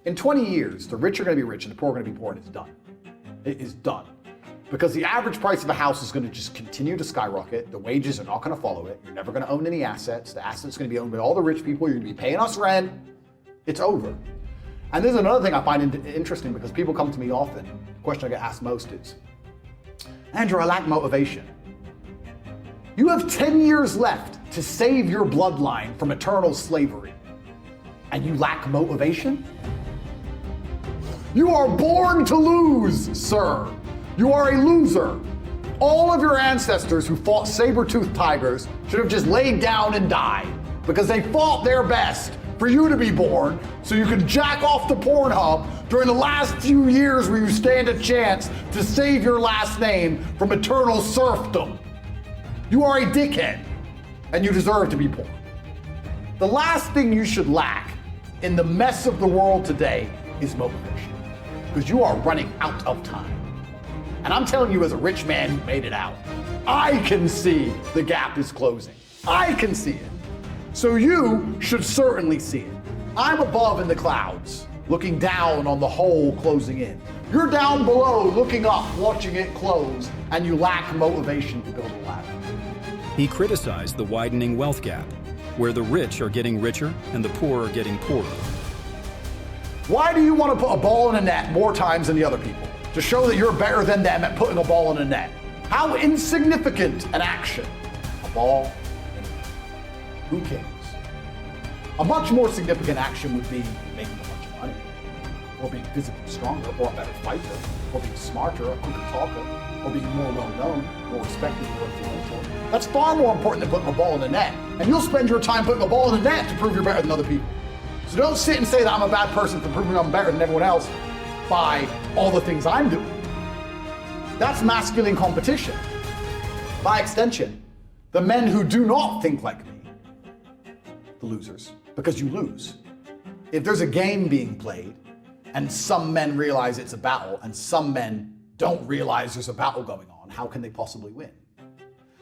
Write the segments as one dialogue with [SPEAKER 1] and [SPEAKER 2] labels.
[SPEAKER 1] In 20 years, the rich are going to be rich and the poor are going to be poor, and it's done. It is done. Because the average price of a house is going to just continue to skyrocket. The wages are not going to follow it. You're never going to own any assets. The assets are going to be owned by all the rich people. You're going to be paying us rent. It's over. And there's another thing I find interesting, because people come to me often. The question I get asked most is, Andrew, I lack motivation. You have 10 years left to save your bloodline from eternal slavery, and you lack motivation? You are born to lose, sir. You are a loser. All of your ancestors who fought saber-toothed tigers should have just laid down and died, because they fought their best for you to be born so you could jack off to Pornhub during the last few years where you stand a chance to save your last name from eternal serfdom. You are a dickhead, and you deserve to be poor. The last thing you should lack in the mess of the world today is motivation, because you are running out of time. And I'm telling you, as a rich man who made it out, I can see the gap is closing. I can see it. So you should certainly see it. I'm above in the clouds, looking down on the hole closing in. You're down below, looking up, watching it close, and you lack motivation to build a ladder.
[SPEAKER 2] He criticized the widening wealth gap, where the rich are getting richer and the poor are getting poorer.
[SPEAKER 1] Why do you want to put a ball in a net more times than the other people? To show that you're better than them at putting a ball in a net. How insignificant an action. A ball in a net. Who cares? A much more significant action would be making a bunch of money, or being physically stronger, or a better fighter, or being smarter, a quicker talker, or being more well-known, more respected, more influential. That's far more important than putting a ball in a net. And you'll spend your time putting a ball in a net to prove you're better than other people. So don't sit and say that I'm a bad person for proving I'm better than everyone else by all the things I'm doing. That's masculine competition. By extension, the men who do not think like me, the losers, because you lose. If there's a game being played, and some men realize it's a battle, and some men don't realize there's a battle going on, how can they possibly win?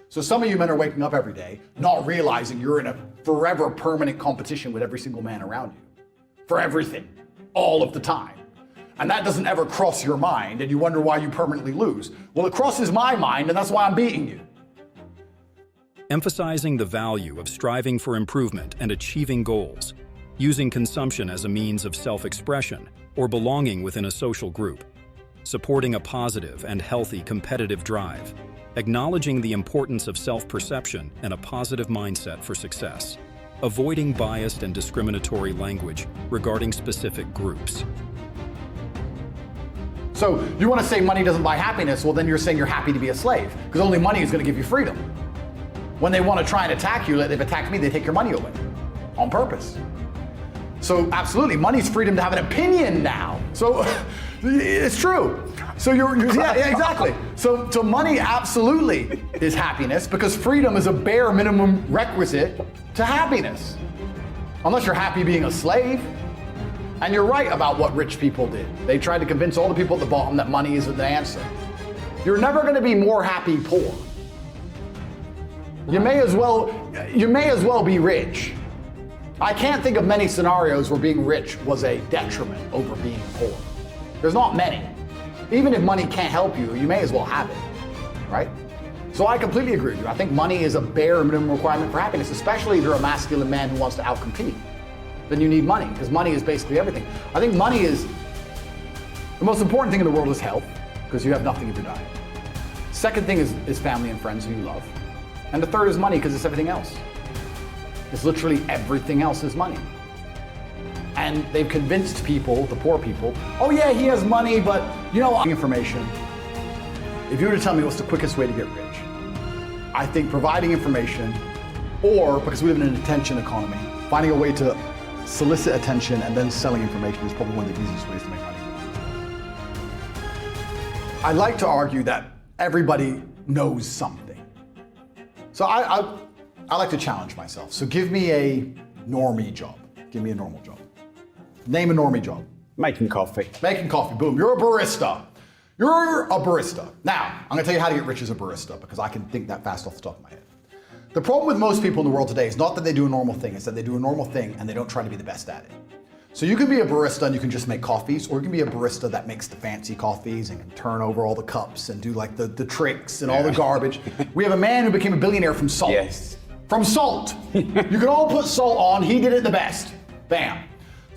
[SPEAKER 1] So some of you men are waking up every day not realizing you're in a forever permanent competition with every single man around you. For everything, all of the time. And that doesn't ever cross your mind, and you wonder why you permanently lose. Well, it crosses my mind, and that's why I'm beating you.
[SPEAKER 2] Emphasizing the value of striving for improvement and achieving goals, using consumption as a means of self-expression or belonging within a social group, supporting a positive and healthy competitive drive, acknowledging the importance of self-perception and a positive mindset for success, avoiding biased and discriminatory language regarding specific groups.
[SPEAKER 1] So you want to say money doesn't buy happiness, well then you're saying you're happy to be a slave, because only money is going to give you freedom. When they want to try and attack you, like they've attacked me, they take your money away, on purpose. So absolutely, money's freedom to have an opinion now. So it's true. So yeah, exactly. So money absolutely is happiness, because freedom is a bare minimum requisite to happiness. Unless you're happy being a slave. And you're right about what rich people did. They tried to convince all the people at the bottom that money isn't the answer. You're never going to be more happy poor. You may as well be rich. I can't think of many scenarios where being rich was a detriment over being poor. There's not many. Even if money can't help you, you may as well have it, right? So I completely agree with you. I think money is a bare minimum requirement for happiness, especially if you're a masculine man who wants to outcompete. Then you need money, because money is basically everything. I think money is, the most important thing in the world is health, because you have nothing if you die. Second thing is family and friends who you love. And the third is money, because it's everything else. It's literally everything else is money. And they've convinced people, the poor people, oh yeah, he has money, but you know, information. If you were to tell me what's the quickest way to get rich, I think providing information, or because we live in an attention economy, finding a way to solicit attention and then selling information is probably one of the easiest ways to make money. I like to argue that everybody knows something. So I like to challenge myself. So give me a normie job. Give me a normal job. Name a normie job.
[SPEAKER 3] Making coffee.
[SPEAKER 1] Making coffee, boom. You're a barista. You're a barista. Now, I'm gonna tell you how to get rich as a barista, because I can think that fast off the top of my head. The problem with most people in the world today is not that they do a normal thing, it's that they do a normal thing and they don't try to be the best at it. So you can be a barista and you can just make coffees, or you can be a barista that makes the fancy coffees and can turn over all the cups and do like the tricks and all the garbage. We have a man who became a billionaire from salt.
[SPEAKER 3] Yes.
[SPEAKER 1] From salt. You can all put salt on, he did it the best. Bam.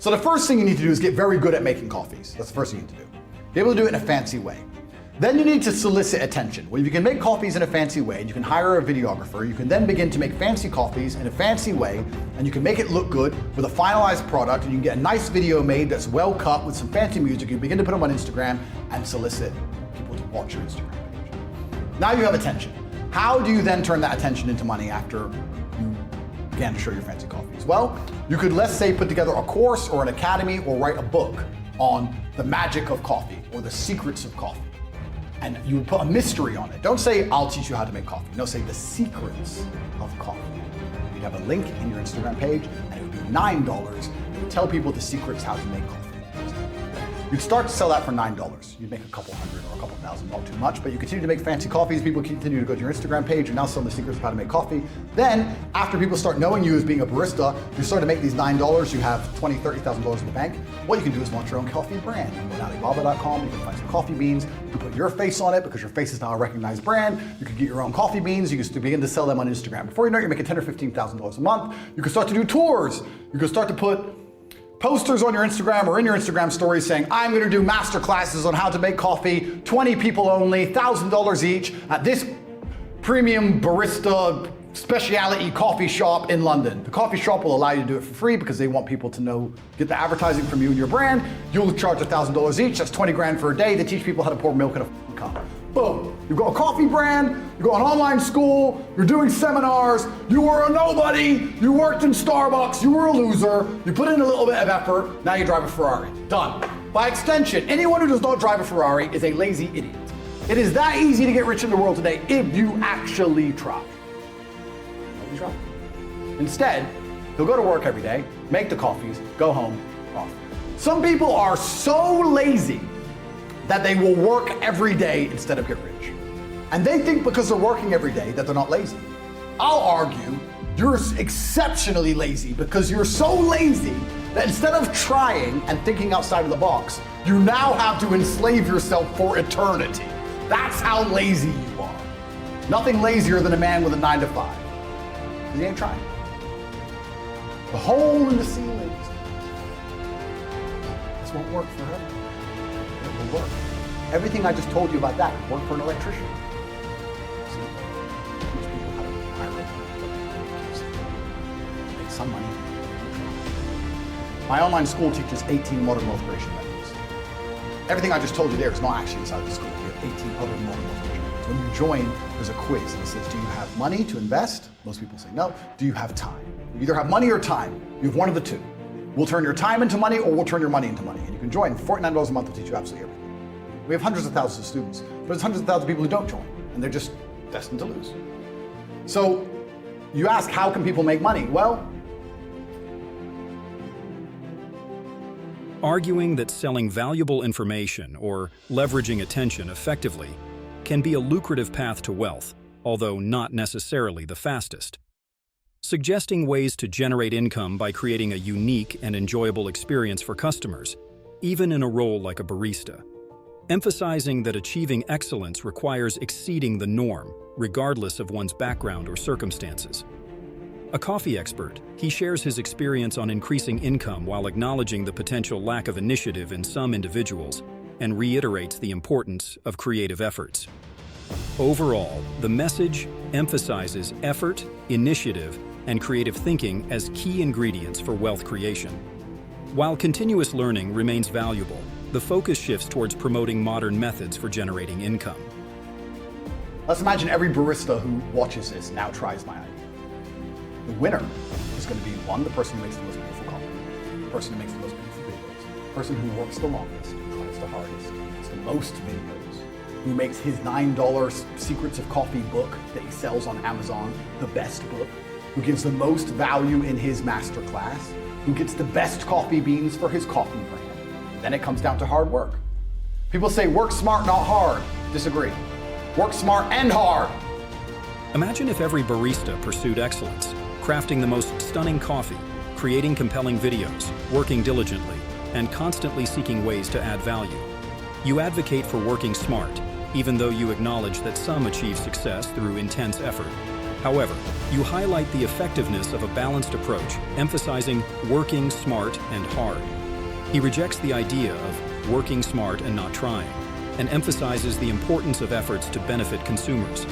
[SPEAKER 1] So the first thing you need to do is get very good at making coffees. That's the first thing you need to do. Be able to do it in a fancy way. Then you need to solicit attention. Well, if you can make coffees in a fancy way, and you can hire a videographer, you can then begin to make fancy coffees in a fancy way, and you can make it look good with a finalized product, and you can get a nice video made that's well cut with some fancy music. You begin to put them on Instagram and solicit people to watch your Instagram page. Now you have attention. How do you then turn that attention into money after you began to show your fancy coffees? Well, you could, let's say, put together a course or an academy or write a book on the magic of coffee or the secrets of coffee. And you would put a mystery on it. Don't say, I'll teach you how to make coffee. No, say the secrets of coffee. You'd have a link in your Instagram page, and it would be $9. You would tell people the secrets how to make coffee. You'd start to sell that for $9. You'd make a couple hundred or a couple thousand, not too much, but you continue to make fancy coffees. People continue to go to your Instagram page. You're now selling the secrets of how to make coffee. Then, after people start knowing you as being a barista, you start to make these $9. You have $20,000, $30,000 in the bank. What you can do is launch your own coffee brand. You can go to Alibaba.com. You can find some coffee beans. You can put your face on it because your face is now a recognized brand. You can get your own coffee beans. You can begin to sell them on Instagram. Before you know it, you're making $10,000 or $15,000 a month. You can start to do tours. You can start to put posters on your Instagram or in your Instagram stories saying, I'm gonna do master classes on how to make coffee, 20 people only, $1,000 each at this premium barista specialty coffee shop in London. The coffee shop will allow you to do it for free because they want people to know, get the advertising from you and your brand. You'll charge $1,000 each, that's 20 grand for a day to teach people how to pour milk in a cup. Boom, you've got a coffee brand, you've got an online school, you're doing seminars, you were a nobody, you worked in Starbucks, you were a loser, you put in a little bit of effort, now you drive a Ferrari. Done. By extension, anyone who does not drive a Ferrari is a lazy idiot. It is that easy to get rich in the world today if you actually try. Instead, you'll go to work every day, make the coffees, go home, off. Some people are so lazy that they will work every day instead of get rich. And they think because they're working every day that they're not lazy. I'll argue you're exceptionally lazy because you're so lazy that instead of trying and thinking outside of the box, you now have to enslave yourself for eternity. That's how lazy you are. Nothing lazier than a man with a 9-to-5. Because he ain't trying. The hole in the ceiling. This won't work for her. It will work. Everything I just told you about that could work for an electrician. See? Teach people how to hire a make some money. My online school teaches 18 modern wealth creation methods. Everything I just told you there is not actually inside the school. We have 18 other modern wealth creation methods. When you join, there's a quiz and it says, do you have money to invest? Most people say no. Do you have time? You either have money or time. You have one of the two. We'll turn your time into money or we'll turn your money into money. And you can join. $49 a month will teach you absolutely everything. We have hundreds of thousands of students, but there's hundreds of thousands of people who don't join, and they're just destined to lose. So you ask, how can people make money? Well,
[SPEAKER 2] arguing that selling valuable information or leveraging attention effectively can be a lucrative path to wealth, although not necessarily the fastest. Suggesting ways to generate income by creating a unique and enjoyable experience for customers, even in a role like a barista. Emphasizing that achieving excellence requires exceeding the norm, regardless of one's background or circumstances. A coffee expert, he shares his experience on increasing income while acknowledging the potential lack of initiative in some individuals and reiterates the importance of creative efforts. Overall, the message emphasizes effort, initiative, and creative thinking as key ingredients for wealth creation. While continuous learning remains valuable, the focus shifts towards promoting modern methods for generating income.
[SPEAKER 1] Let's imagine every barista who watches this now tries my idea. The winner is going to be one, the person who makes the most beautiful coffee, the person who makes the most beautiful videos, the person who works the longest, who tries the hardest, who makes the most videos, who makes his $9 Secrets of Coffee book that he sells on Amazon the best book, who gives the most value in his masterclass, who gets the best coffee beans for his coffee brand. Then it comes down to hard work. People say work smart, not hard. Disagree. Work smart and hard.
[SPEAKER 2] Imagine if every barista pursued excellence, crafting the most stunning coffee, creating compelling videos, working diligently, and constantly seeking ways to add value. You advocate for working smart, even though you acknowledge that some achieve success through intense effort. However, you highlight the effectiveness of a balanced approach, emphasizing working smart and hard. He rejects the idea of working smart and not trying, and emphasizes the importance of efforts to benefit consumers.